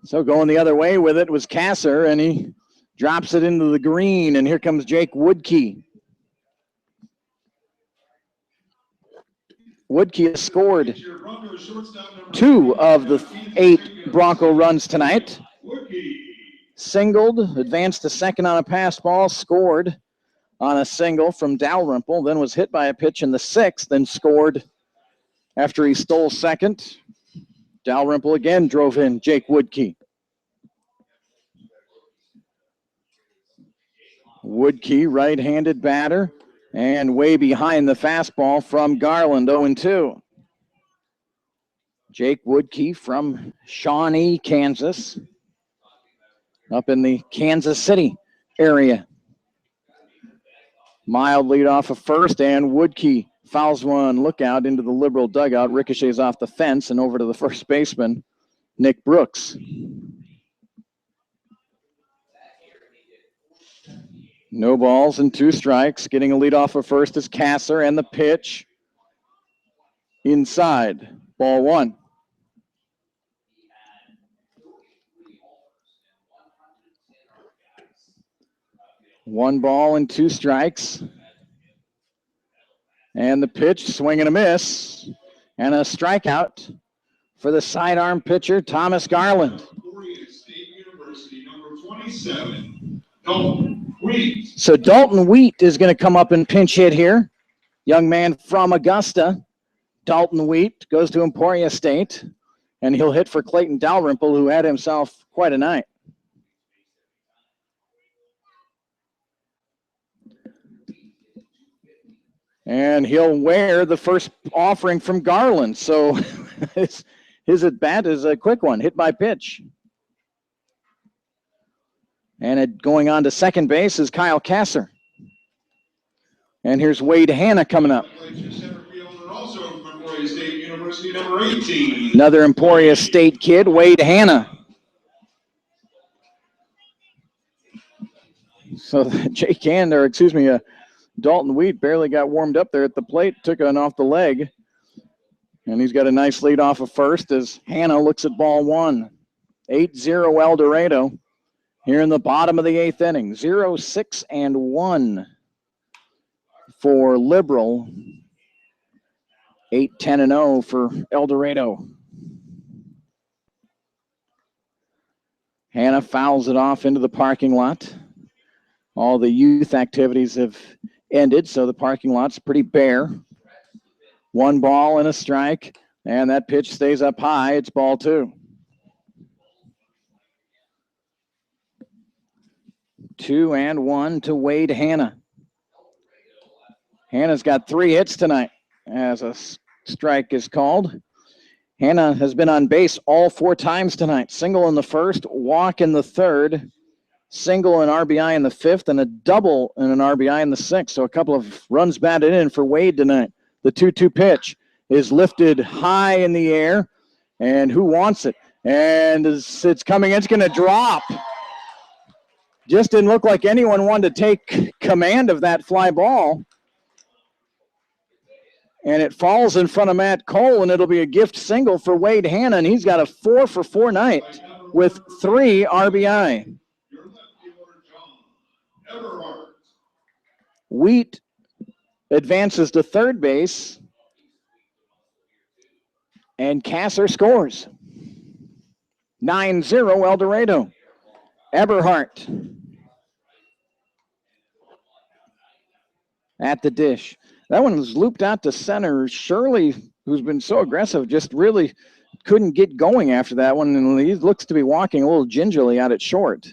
So going the other way with it was Kasser, and he drops it into the green, and here comes Jake Woodkey. Woodkey has scored 2 of the 8 Bronco runs tonight. Singled, advanced to second on a pass ball, scored on a single from Dalrymple, then was hit by a pitch in the 6th, then scored after he stole second. Dalrymple again drove in Jake Woodkey. Woodkey, right-handed batter, and way behind the fastball from Garland, 0-2. Jake Woodkey from Shawnee, Kansas, up in the Kansas City area. Mild lead off of first, and Woodkey fouls one lookout into the Liberal dugout, ricochets off the fence and over to the first baseman, Nick Brooks. No balls and 2 strikes. Getting a lead off of first is Kasser, and the pitch inside. Ball 1. One ball and 2 strikes. And the pitch, swing and a miss. And a strikeout for the sidearm pitcher, Thomas Garland. So Dalton Wheat is going to come up and pinch hit here. Young man from Augusta. Dalton Wheat goes to Emporia State, and he'll hit for Clayton Dalrymple, who had himself quite a night. And he'll wear the first offering from Garland. So his at-bat is a quick one, hit by pitch. And going on to second base is Kyle Kasser. And here's Wade Hanna coming up. Another Emporia State kid, Wade Hanna. So Dalton Wheat barely got warmed up there at the plate, took one off the leg. And he's got a nice lead off of first as Hannah looks at ball one. 8-0 El Dorado here in the bottom of the eighth inning. 0-6-1 for Liberal. 8-10-0 for El Dorado. Hannah fouls it off into the parking lot. All the youth activities have ended, so the parking lot's pretty bare. 1 ball and a strike, and that pitch stays up high. It's ball 2. 2-1 to Wade Hannah. Hannah's got 3 hits tonight as a strike is called. Hannah has been on base all 4 times tonight. Single in the first, walk in the third, single and RBI in the fifth, and a double and an RBI in the sixth. So a couple of runs batted in for Wade tonight. The 2-2 pitch is lifted high in the air, and who wants it? And it's coming in, it's going to drop. Just didn't look like anyone wanted to take command of that fly ball. And it falls in front of Matt Cole, and it'll be a gift single for Wade Hannah, and he's got a 4-for-4 night with 3 RBI. Wheat advances to third base, and Kasser scores. 9-0 El Dorado. Eberhardt at the dish. That one was looped out to center. Shirley, who's been so aggressive, just really couldn't get going after that one, and he looks to be walking a little gingerly out at short.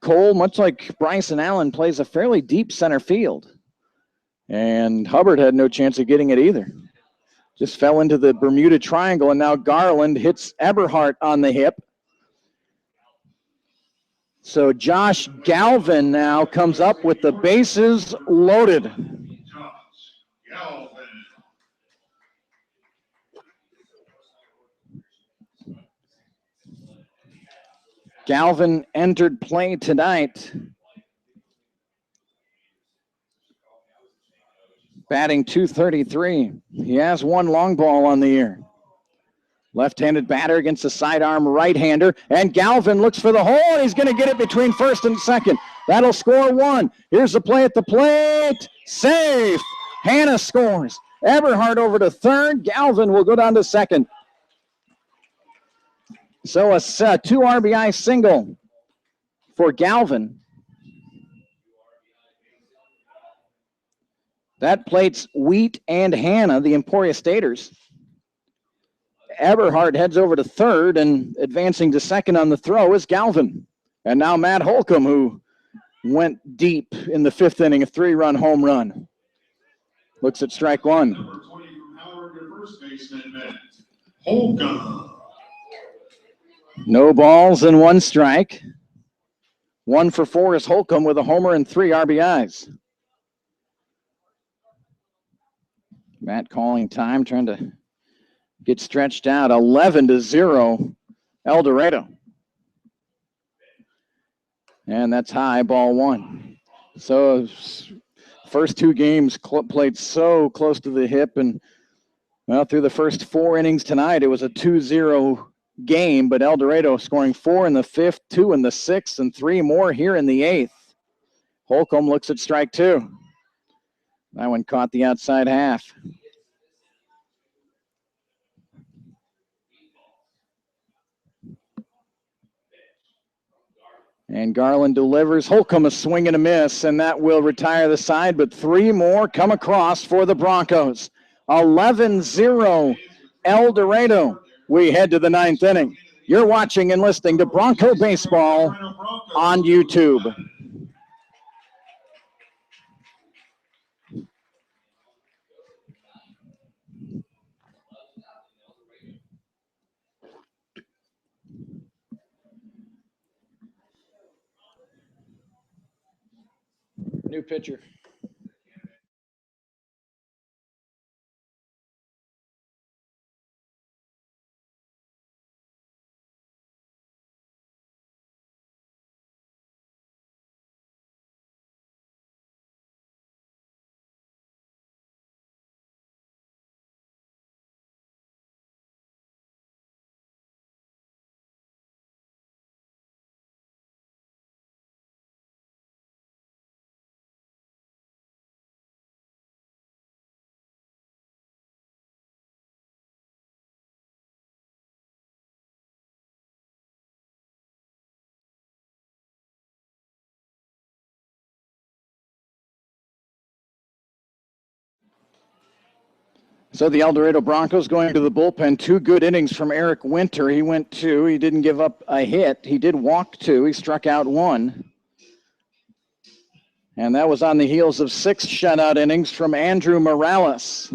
Cole, much like Bryson Allen, plays a fairly deep center field, and Hubbard had no chance of getting it either. Just fell into the Bermuda Triangle, and now Garland hits Eberhardt on the hip. So Josh Galvin now comes up with the bases loaded. Galvin entered play tonight, batting .233. He has 1 long ball on the year. Left-handed batter against a sidearm right-hander, and Galvin looks for the hole, and he's going to get it between first and second. That'll score 1. Here's the play at the plate. Safe. Hannah scores. Eberhardt over to third. Galvin will go down to second. So a 2 RBI single for Galvin. That plates Wheat and Hannah, the Emporia Staters. Eberhardt heads over to third, and advancing to second on the throw is Galvin. And now Matt Holcomb, who went deep in the 5th inning, a 3-run home run. Looks at strike 1. Number 20 from Howard, your first baseman, Matt Holcomb. No balls and 1 strike. 1 for 4 is Holcomb with a homer and 3 RBIs. Matt calling time, trying to get stretched out. 11-0 El Dorado. And that's high, ball 1. So first 2 games played so close to the hip, and well, through the first 4 innings tonight, it was a 2-0 game, but El Dorado scoring 4 in the 5th, 2 in the 6th, and 3 more here in the 8th. Holcomb looks at strike 2. That one caught the outside half. And Garland delivers. Holcomb a swing and a miss, and that will retire the side, but 3 more come across for the Broncos. 11-0 El Dorado. We head to the 9th inning. You're watching and listening to Bronco Baseball on YouTube. New pitcher. So the El Dorado Broncos going to the bullpen. 2 good innings from Eric Winter. He went 2. He didn't give up a hit. He did walk 2. He struck out 1. And that was on the heels of 6 shutout innings from Andrew Morales.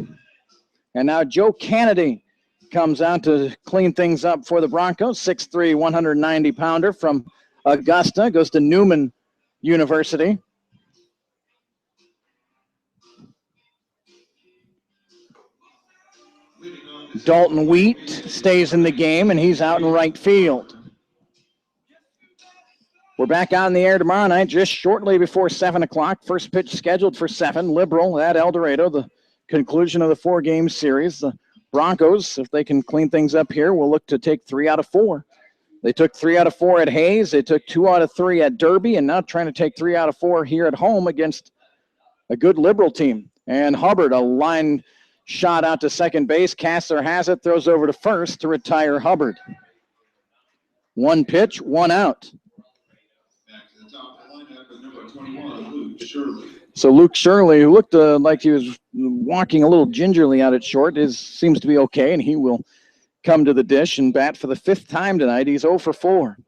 And now Joe Kennedy comes out to clean things up for the Broncos. 6'3", 190-pounder from Augusta, goes to Newman University. Dalton Wheat stays in the game, and he's out in right field. We're back on the air tomorrow night, just shortly before 7 o'clock. First pitch scheduled for 7. Liberal at El Dorado, the conclusion of the 4-game series. The Broncos, if they can clean things up here, will look to take 3 out of 4. They took 3 out of 4 at Hayes. They took 2 out of 3 at Derby, and now trying to take 3 out of 4 here at home against a good Liberal team. And Hubbard, a line shot out to second base. Kassler has it, throws over to first to retire Hubbard. 1 pitch, 1 out. So Luke Shirley, who looked like he was walking a little gingerly out at short, seems to be okay, and he will come to the dish and bat for the 5th time tonight. He's 0 for 4.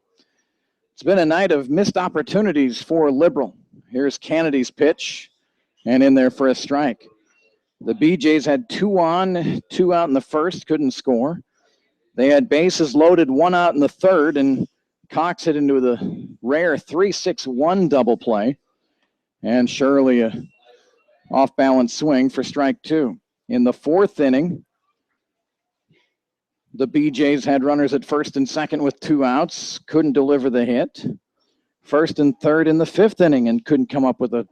It's been a night of missed opportunities for Liberal. Here's Kennedy's pitch, and in there for a strike. The BJs had 2 on, 2 out in the first, couldn't score. They had bases loaded, 1 out in the third, and Cox hit into the rare 3-6-1 double play. And Shirley, a off-balance swing for strike 2. In the 4th inning, the BJs had runners at first and second with 2 outs, couldn't deliver the hit. First and third in the 5th inning and couldn't come up with a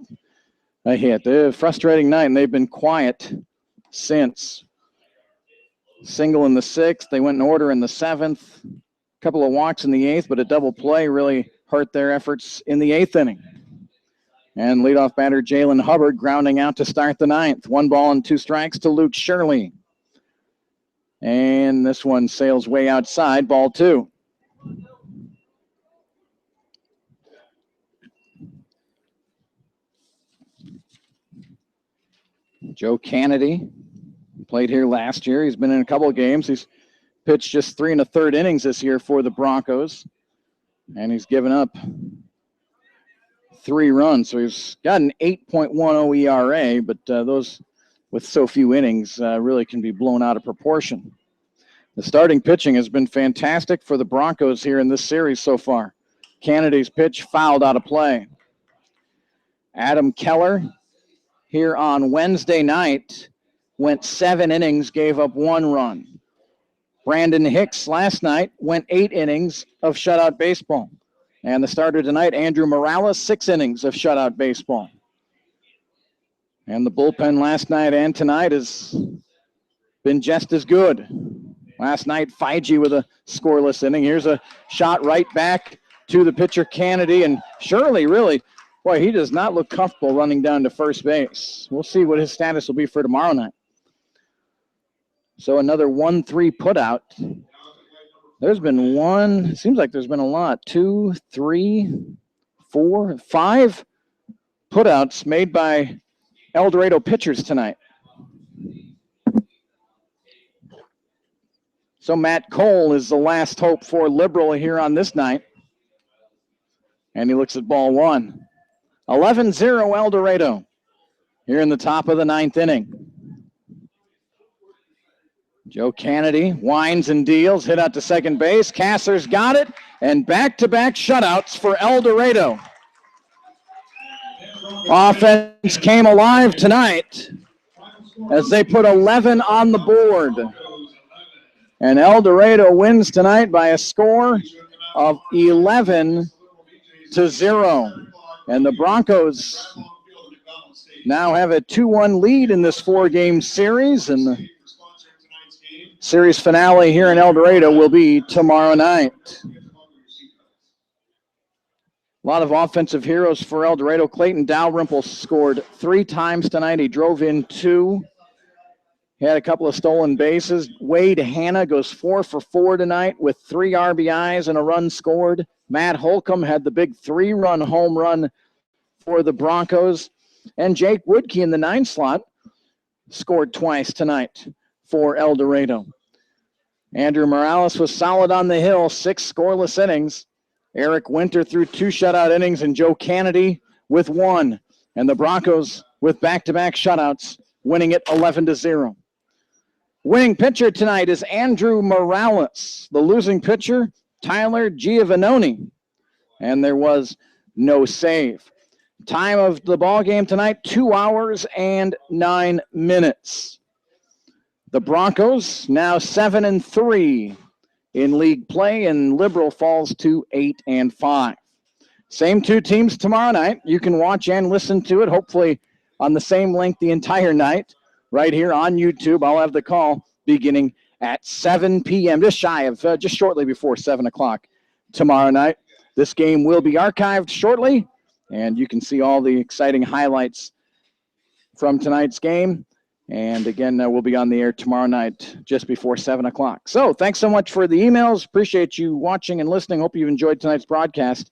hit. A frustrating night, and they've been quiet since. Single in the 6th. They went in order in the 7th. A couple of walks in the 8th, but a double play really hurt their efforts in the 8th inning. And leadoff batter Jalen Hubbard grounding out to start the 9th. 1 ball and 2 strikes to Luke Shirley. And this one sails way outside, ball 2. Joe Kennedy played here last year. He's been in a couple of games. He's pitched just 3 1/3 innings this year for the Broncos. And he's given up 3 runs. So he's got an 8.10 ERA, but those with so few innings really can be blown out of proportion. The starting pitching has been fantastic for the Broncos here in this series so far. Kennedy's pitch fouled out of play. Adam Keller here on Wednesday night went 7 innings, gave up 1 run. Brandon Hicks last night went 8 innings of shutout baseball. And the starter tonight, Andrew Morales, 6 innings of shutout baseball. And the bullpen last night and tonight has been just as good. Last night, Feige with a scoreless inning. Here's a shot right back to the pitcher, Kennedy. And Shirley, really, boy, he does not look comfortable running down to first base. We'll see what his status will be for tomorrow night. So another 1-3 putout. There's been 1, it seems like there's been a lot. 2, 3, 4, 5 putouts made by El Dorado pitchers tonight. So Matt Cole is the last hope for Liberal here on this night. And he looks at ball 1. 11-0 El Dorado here in the top of the 9th inning. Joe Kennedy winds and deals, hit out to second base. Kassler's got it, and back-to-back shutouts for El Dorado. Offense came alive tonight as they put 11 on the board. And El Dorado wins tonight by a score of 11-0. And the Broncos now have a 2-1 lead in this 4-game series, and the series finale here in El Dorado will be tomorrow night. A lot of offensive heroes for El Dorado. Clayton Dalrymple scored 3 times tonight. He drove in 2. He had a couple of stolen bases. Wade Hanna goes 4 for 4 tonight with 3 RBIs and a run scored. Matt Holcomb had the big 3-run home run for the Broncos. And Jake Woodkey in the 9 slot scored twice tonight for El Dorado. Andrew Morales was solid on the hill, 6 scoreless innings. Eric Winter threw 2 shutout innings, and Joe Kennedy with 1. And the Broncos with back-to-back shutouts, winning it 11-0. Winning pitcher tonight is Andrew Morales. The losing pitcher, Tyler Giovannoni. And there was no save. Time of the ball game tonight, 2 hours and 9 minutes. The Broncos now 7-3 in league play, and Liberal falls to 8-5. Same 2 teams tomorrow night. You can watch and listen to it, hopefully on the same link the entire night, right here on YouTube. I'll have the call beginning at 7 p.m., just shortly before 7 o'clock tomorrow night. This game will be archived shortly, and you can see all the exciting highlights from tonight's game. And again, we'll be on the air tomorrow night just before 7 o'clock. So thanks so much for the emails. Appreciate you watching and listening. Hope you've enjoyed tonight's broadcast.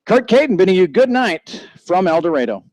Kurt Caden bidding you good night from El Dorado.